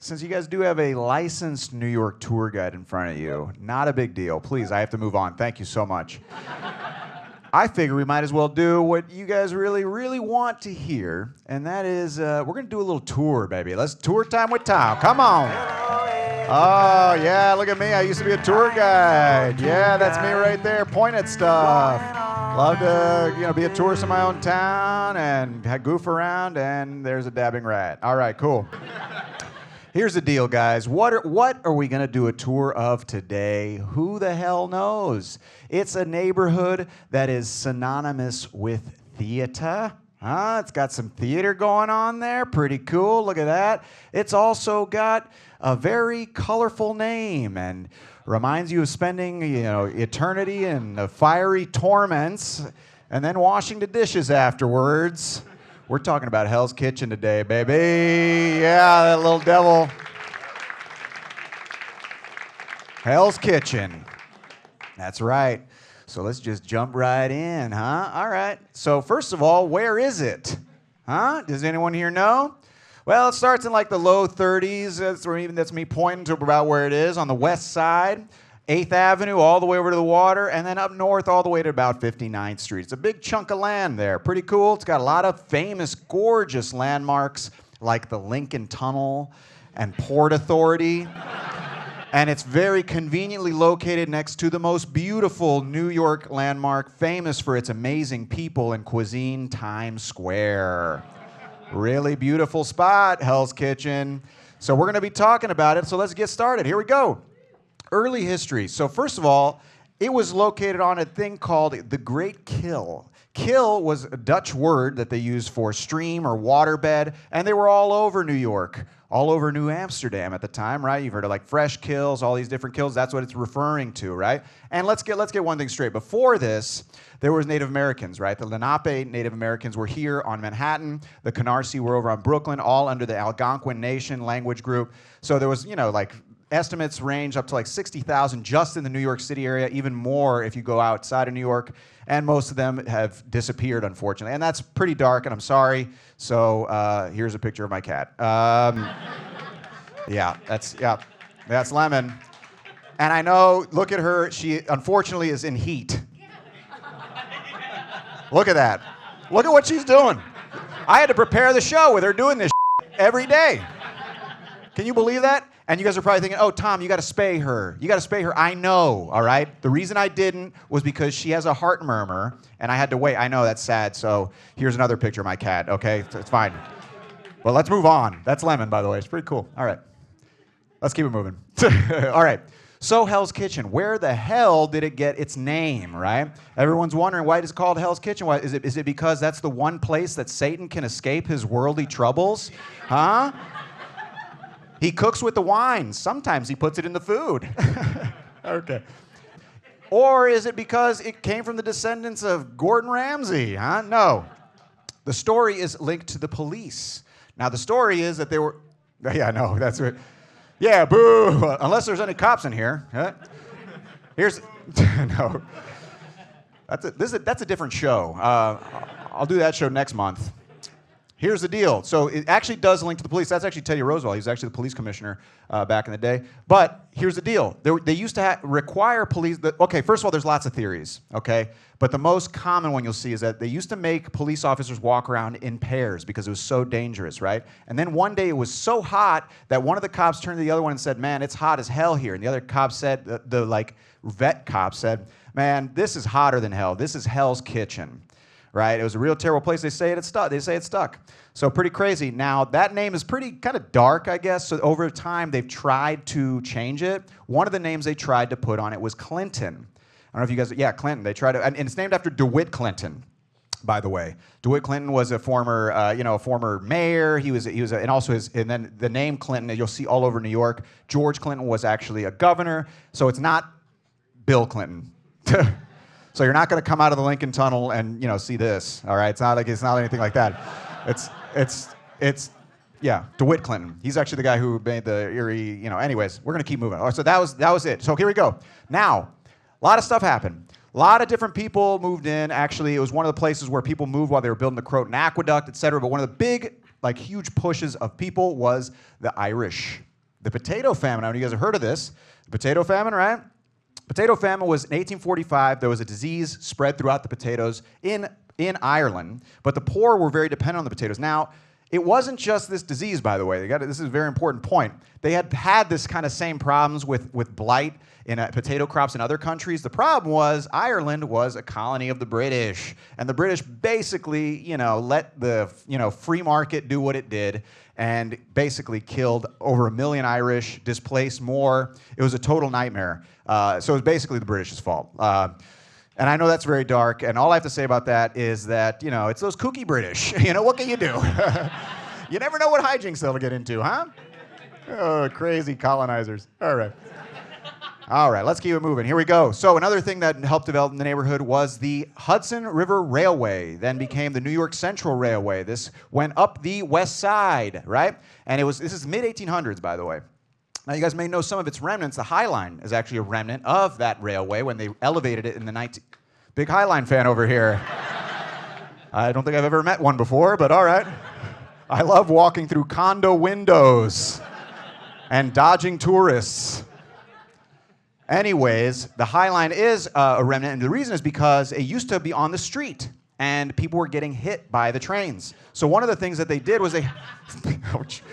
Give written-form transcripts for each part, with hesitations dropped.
Since you guys do have a licensed New York tour guide in front of you, not a big deal. Please, I have to move on. Thank you so much. I figure we might as well do what you guys really, really want to hear, and that is we're going to do a little tour, baby. Let's tour time with Tom. Come on. Oh, yeah, look at me. I used to be a tour guide. Yeah, that's me right there. Point at stuff. Love to, be a tourist in my own town and goof around, and there's a dabbing rat. All right, cool. Here's the deal, guys. What are we going to do a tour of today? Who the hell knows? It's a neighborhood that is synonymous with theater. It's got some theater going on there. Pretty cool. Look at that. It's also got a very colorful name and reminds you of spending, eternity in the fiery torments and then washing the dishes afterwards. We're talking about Hell's Kitchen today, baby. Yeah, that little devil. Hell's Kitchen. That's right. So let's just jump right in, huh? All right. So first of all, where is it? Does anyone here know? Well, it starts in like the low 30s. That's me pointing to about where it is on the west side. 8th Avenue all the way over to the water, and then up north all the way to about 59th Street. It's a big chunk of land there. Pretty cool. It's got a lot of famous, gorgeous landmarks like the Lincoln Tunnel and Port Authority. And it's very conveniently located next to the most beautiful New York landmark, famous for its amazing people and cuisine, Times Square. Really beautiful spot, Hell's Kitchen. So we're going to be talking about it, so let's get started. Here we go. Early history. So first of all, it was located on a thing called the Great Kill. Kill was a Dutch word that they used for stream or waterbed, and they were all over New York, all over New Amsterdam at the time, right? You've heard of like fresh kills, all these different kills. That's what it's referring to, right? And let's get one thing straight. Before this, there was Native Americans, right? The Lenape Native Americans were here on Manhattan. The Canarsie were over on Brooklyn, all under the Algonquin Nation language group. So there was, estimates range up to like 60,000 just in the New York City area, even more if you go outside of New York. And most of them have disappeared, unfortunately. And that's pretty dark, and I'm sorry. So here's a picture of my cat. That's Lemon. And I know, look at her. She, unfortunately, is in heat. Look at that. Look at what she's doing. I had to prepare the show with her doing this every day. Can you believe that? And you guys are probably thinking, oh, Tom, you got to spay her. You got to spay her. I know, all right? The reason I didn't was because she has a heart murmur, and I had to wait. I know, that's sad, so here's another picture of my cat, okay? It's fine. Well, let's move on. That's Lemon, by the way. It's pretty cool. All right. Let's keep it moving. All right. So Hell's Kitchen. Where the hell did it get its name, right? Everyone's wondering, why is it called Hell's Kitchen? Why, is it because that's the one place that Satan can escape his worldly troubles? Huh? He cooks with the wine. Sometimes he puts it in the food. Okay. Or is it because it came from the descendants of Gordon Ramsay? Huh? No. The story is linked to the police. Now, the story is that they were... Yeah, no, that's it. Yeah, boo. Unless there's any cops in here. Huh? Here's... No. That's a different show. I'll do that show next month. Here's the deal. So it actually does link to the police. That's actually Teddy Roosevelt. He was actually the police commissioner back in the day. But here's the deal. They used to require police... Okay, first of all, there's lots of theories, okay? But the most common one you'll see is that they used to make police officers walk around in pairs because it was so dangerous, right? And then one day it was so hot that one of the cops turned to the other one and said, man, it's hot as hell here. And the other cop said, the vet cop said, man, this is hotter than hell. This is Hell's Kitchen. Right? It was a real terrible place. They say it stuck. So pretty crazy. Now, that name is pretty kind of dark, I guess. So over time, they've tried to change it. One of the names they tried to put on it was Clinton. I don't know if you guys... Yeah, Clinton. They tried to... And it's named after DeWitt Clinton, by the way. DeWitt Clinton was a former mayor. He was and also and then the name Clinton, you'll see all over New York. George Clinton was actually a governor. So it's not Bill Clinton. So you're not going to come out of the Lincoln Tunnel and see this, all right? It's not anything like that. It's DeWitt Clinton. He's actually the guy who made the Erie. Anyways, we're going to keep moving. All right, so that was it. So here we go. Now, a lot of stuff happened. A lot of different people moved in. Actually, it was one of the places where people moved while they were building the Croton Aqueduct, et cetera. But one of the big, huge pushes of people was the Irish. The potato famine. I don't know if you guys have heard of this. The potato famine, right? Potato famine was in 1845. There was a disease spread throughout the potatoes in Ireland, but the poor were very dependent on the potatoes. Now, it wasn't just this disease, by the way. This is a very important point. They had this kind of same problems with blight in potato crops in other countries. The problem was Ireland was a colony of the British, and the British basically, let the free market do what it did, and basically killed over 1 million Irish, displaced more. It was a total nightmare. So it was basically the British's fault. And I know that's very dark, and all I have to say about that is that, it's those kooky British. What can you do? You never know what hijinks they'll get into, huh? Oh, crazy colonizers. All right, let's keep it moving. Here we go. So another thing that helped develop in the neighborhood was the Hudson River Railway, then became the New York Central Railway. This went up the West Side, right? And this is mid-1800s, by the way. Now, you guys may know some of its remnants. The High Line is actually a remnant of that railway when they elevated it in the Big High Line fan over here. I don't think I've ever met one before, but all right. I love walking through condo windows and dodging tourists. Anyways, the High Line is a remnant, and the reason is because it used to be on the street, and people were getting hit by the trains. So one of the things that they did was they... Ouch.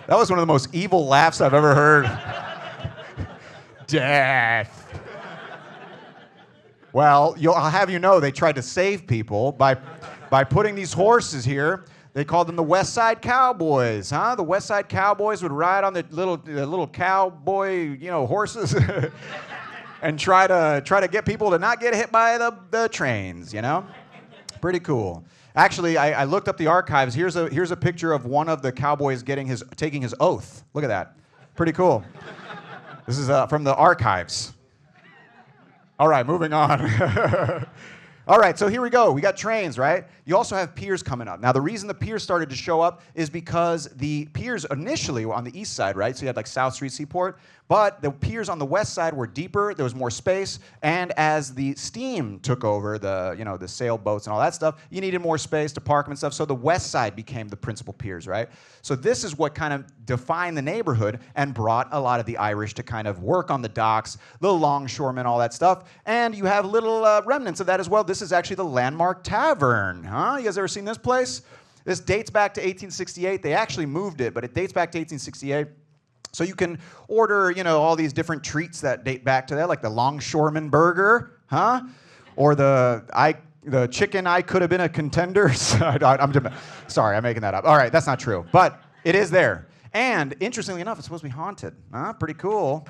That was one of the most evil laughs I've ever heard. Death. Well, I'll have you know, they tried to save people by putting these horses here. They called them the Westside Cowboys, huh? The Westside Cowboys would ride on the little cowboy, horses, and try to get people to not get hit by the trains, Pretty cool. Actually, I looked up the archives. Here's a picture of one of the cowboys taking his oath. Look at that. Pretty cool. This is from the archives. All right, moving on. All right, so here we go. We got trains, right? You also have piers coming up. Now, the reason the piers started to show up is because the piers initially were on the east side, right? So you had like South Street Seaport, but the piers on the west side were deeper, there was more space, and as the steam took over, the sailboats and all that stuff, you needed more space to park them and stuff, so the west side became the principal piers, right? So this is what kind of defined the neighborhood and brought a lot of the Irish to kind of work on the docks, the longshoremen, all that stuff, and you have little remnants of that as well. This is actually the Landmark Tavern, huh? You guys ever seen this place? This dates back to 1868. They actually moved it, but it dates back to 1868. So you can order, all these different treats that date back to that, like the longshoreman burger, huh? Or the chicken I could have been a contender. Sorry, I'm making that up. All right, that's not true, but it is there. And interestingly enough, it's supposed to be haunted. Huh? Pretty cool.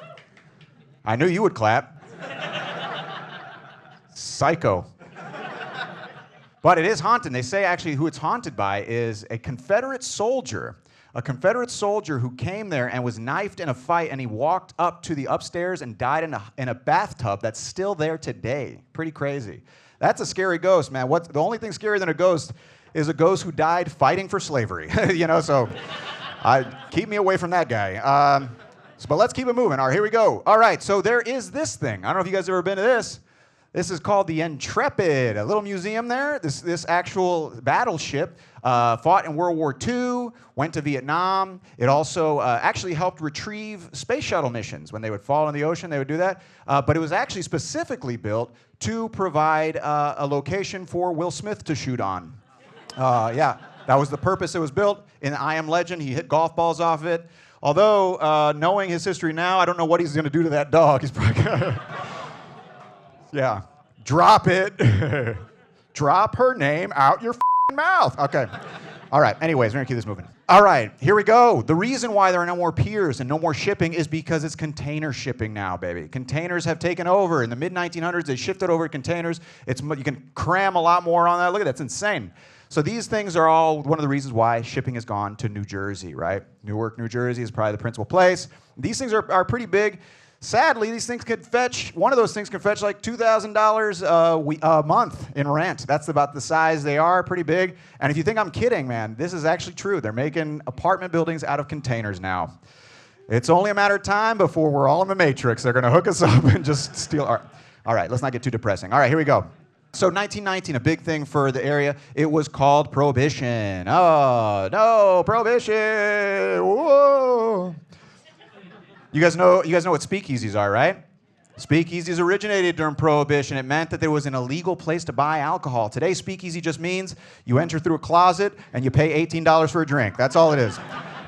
I knew you would clap. Psycho. But it is haunted. They say actually who it's haunted by is a Confederate soldier. A Confederate soldier who came there and was knifed in a fight, and he walked up to the upstairs and died in a bathtub that's still there today. Pretty crazy. That's a scary ghost, man. The only thing scarier than a ghost is a ghost who died fighting for slavery. So keep me away from that guy. But let's keep it moving. All right, here we go. All right, so there is this thing. I don't know if you guys have ever been to this. This is called the Intrepid, a little museum there. This actual battleship fought in World War II, went to Vietnam. It also actually helped retrieve space shuttle missions. When they would fall in the ocean, they would do that. But it was actually specifically built to provide a location for Will Smith to shoot on. Yeah, that was the purpose it was built. In I Am Legend, he hit golf balls off it. Although, knowing his history now, I don't know what he's going to do to that dog. He's probably gonna yeah. Drop it. Drop her name out your mouth. Okay. All right. Anyways, we're going to keep this moving. All right. Here we go. The reason why there are no more piers and no more shipping is because it's container shipping now, baby. Containers have taken over. In the mid-1900s, they shifted over to containers. You can cram a lot more on that. Look at that. It's insane. So these things are all one of the reasons why shipping has ggone to New Jersey, right? Newark, New Jersey is probably the principal place. These things are pretty big. Sadly, one of those things can fetch like $2,000 a month in rent. That's about the size they are, pretty big. And if you think I'm kidding, man, this is actually true. They're making apartment buildings out of containers now. It's only a matter of time before we're all in the Matrix. They're going to hook us up and just steal our... All right, let's not get too depressing. All right, here we go. So 1919, a big thing for the area, it was called Prohibition. Oh, no, Prohibition. Whoa. You guys know what speakeasies are, right? Speakeasies originated during Prohibition. It meant that there was an illegal place to buy alcohol. Today, speakeasy just means you enter through a closet and you pay $18 for a drink. That's all it is.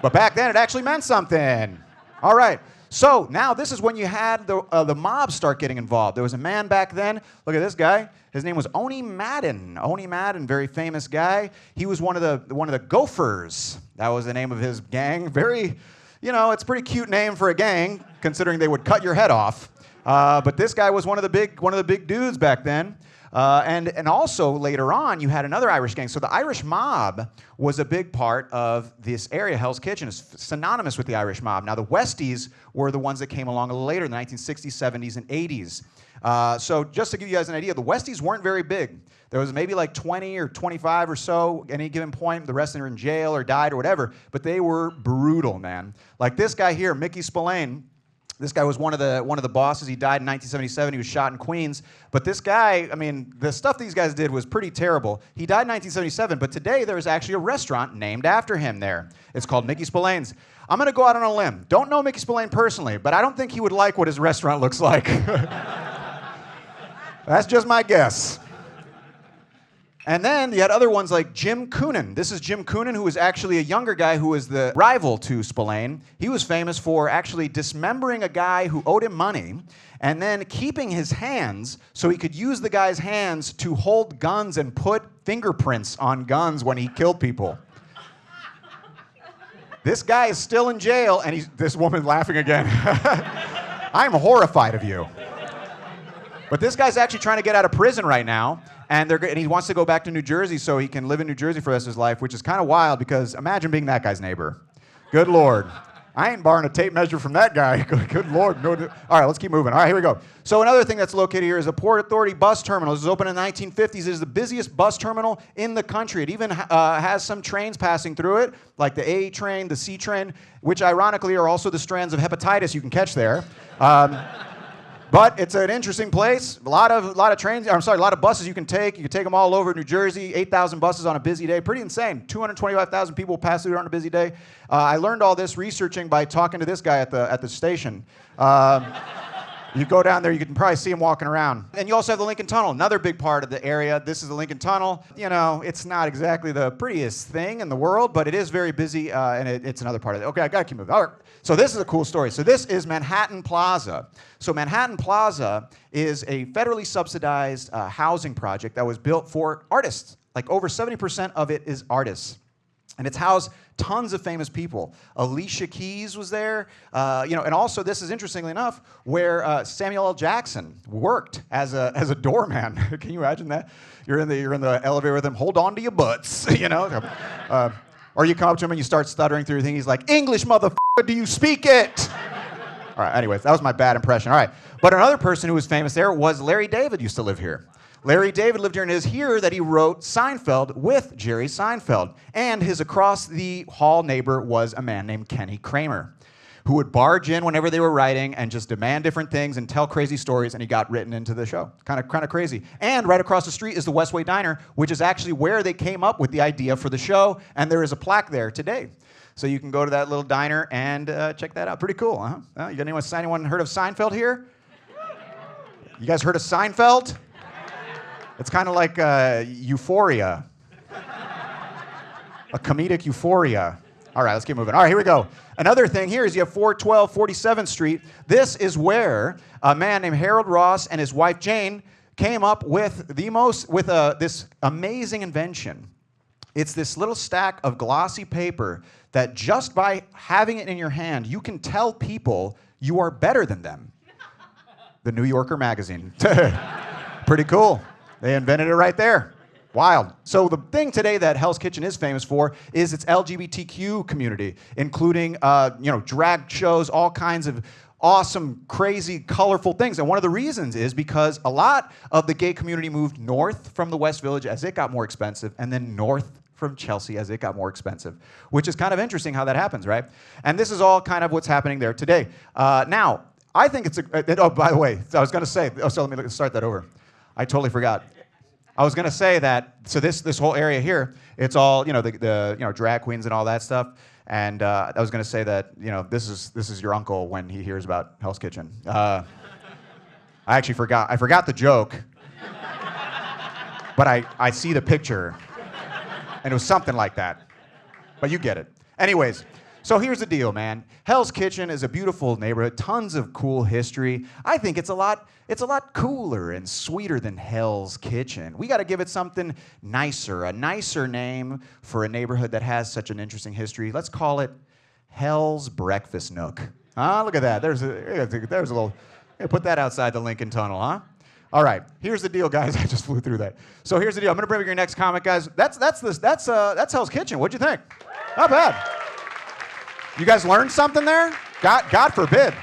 But back then, it actually meant something. All right. So now this is when you had the mob start getting involved. There was a man back then. Look at this guy. His name was Oni Madden. Oni Madden, very famous guy. He was one of the Gophers. That was the name of his gang. Very, it's a pretty cute name for a gang, considering they would cut your head off. But this guy was one of the big dudes back then. And also later on, you had another Irish gang. So the Irish mob was a big part of this area. Hell's Kitchen is synonymous with the Irish mob. Now the Westies were the ones that came along a little later in the 1960s, 70s, and 80s. So just to give you guys an idea, the Westies weren't very big. There was maybe like 20 or 25 or so at any given point. The rest of them were in jail or died or whatever. But they were brutal, man. Like this guy here, Mickey Spillane. This guy was one of the bosses. He died in 1977. He was shot in Queens. But this guy, I mean, the stuff these guys did was pretty terrible. He died in 1977, but today there is actually a restaurant named after him there. It's called Mickey Spillane's. I'm going to go out on a limb. Don't know Mickey Spillane personally, but I don't think he would like what his restaurant looks like. That's just my guess. And then you had other ones like Jim Coonan. This is Jim Coonan, who was actually a younger guy who was the rival to Spillane. He was famous for actually dismembering a guy who owed him money and then keeping his hands so he could use the guy's hands to hold guns and put fingerprints on guns when he killed people. This guy is still in jail, and this woman laughing again. I'm horrified of you. But this guy's actually trying to get out of prison right now. And he wants to go back to New Jersey so he can live in New Jersey for the rest of his life, which is kind of wild because imagine being that guy's neighbor. Good Lord. I ain't borrowing a tape measure from that guy. Good Lord. No. All right, let's keep moving. All right, here we go. So another thing that's located here is the Port Authority Bus Terminal. This was opened in the 1950s. It is the busiest bus terminal in the country. It even has some trains passing through it, like the A train, the C train, which ironically are also the strands of hepatitis you can catch there. But it's an interesting place. A lot of buses you can take. You can take them all over New Jersey. 8,000 buses on a busy day. Pretty insane. 225,000 people pass through on a busy day. I learned all this researching by talking to this guy at the station. You go down there, you can probably see him walking around. And you also have the Lincoln Tunnel, another big part of the area. This is the Lincoln Tunnel. It's not exactly the prettiest thing in the world, but it is very busy, and it's another part of it. Okay, I got to keep moving. All right. So this is a cool story. So this is Manhattan Plaza. So Manhattan Plaza is a federally subsidized housing project that was built for artists. Like over 70% of it is artists. And it's housed tons of famous people. Alicia Keys was there, and also this is interestingly enough where Samuel L. Jackson worked as a doorman. Can you imagine that? You're in the elevator with him. Hold on to your butts, or you come up to him and you start stuttering through your thing. He's like, "English, motherfucker, do you speak it?" All right. Anyways, that was my bad impression. All right. But another person who was famous there was Larry David. Used to live here. Larry David lived here, and it is here that he wrote Seinfeld with Jerry Seinfeld. And his across-the-hall neighbor was a man named Kenny Kramer, who would barge in whenever they were writing and just demand different things and tell crazy stories, and he got written into the show. Kind of crazy. And right across the street is the Westside Diner, which is actually where they came up with the idea for the show, and there is a plaque there today. So you can go to that little diner and check that out. Pretty cool, huh? You got anyone heard of Seinfeld here? You guys heard of Seinfeld? It's kind of like Euphoria. A comedic Euphoria. All right, let's keep moving. All right, here we go. Another thing here is you have 412 47th Street. This is where a man named Harold Ross and his wife Jane came up with this amazing invention. It's this little stack of glossy paper that just by having it in your hand, you can tell people you are better than them. The New Yorker magazine. Pretty cool. They invented it right there. Wild. So the thing today that Hell's Kitchen is famous for is its LGBTQ community, including drag shows, all kinds of awesome, crazy, colorful things. And one of the reasons is because a lot of the gay community moved north from the West Village as it got more expensive, and then north from Chelsea as it got more expensive, which is kind of interesting how that happens, right? And this is all kind of what's happening there today. Now, I think it's by the way, I was going to say, so let me start that over. I totally forgot. I was gonna say that. So this whole area here, it's all the drag queens and all that stuff. And I was going to say that, this is your uncle when he hears about Hell's Kitchen. I actually forgot. I forgot the joke, but I see the picture, and it was something like that. But you get it. Anyways, so here's the deal, man. Hell's Kitchen is a beautiful neighborhood, tons of cool history. I think it's a lot cooler and sweeter than Hell's Kitchen. We got to give it something nicer, a nicer name for a neighborhood that has such an interesting history. Let's call it Hell's Breakfast Nook. Look at that. There's a little. Put that outside the Lincoln Tunnel, huh? All right. Here's the deal, guys. I just flew through that. So here's the deal. I'm gonna bring your next comic, guys. That's Hell's Kitchen. What'd you think? Not bad. You guys learned something there? God forbid.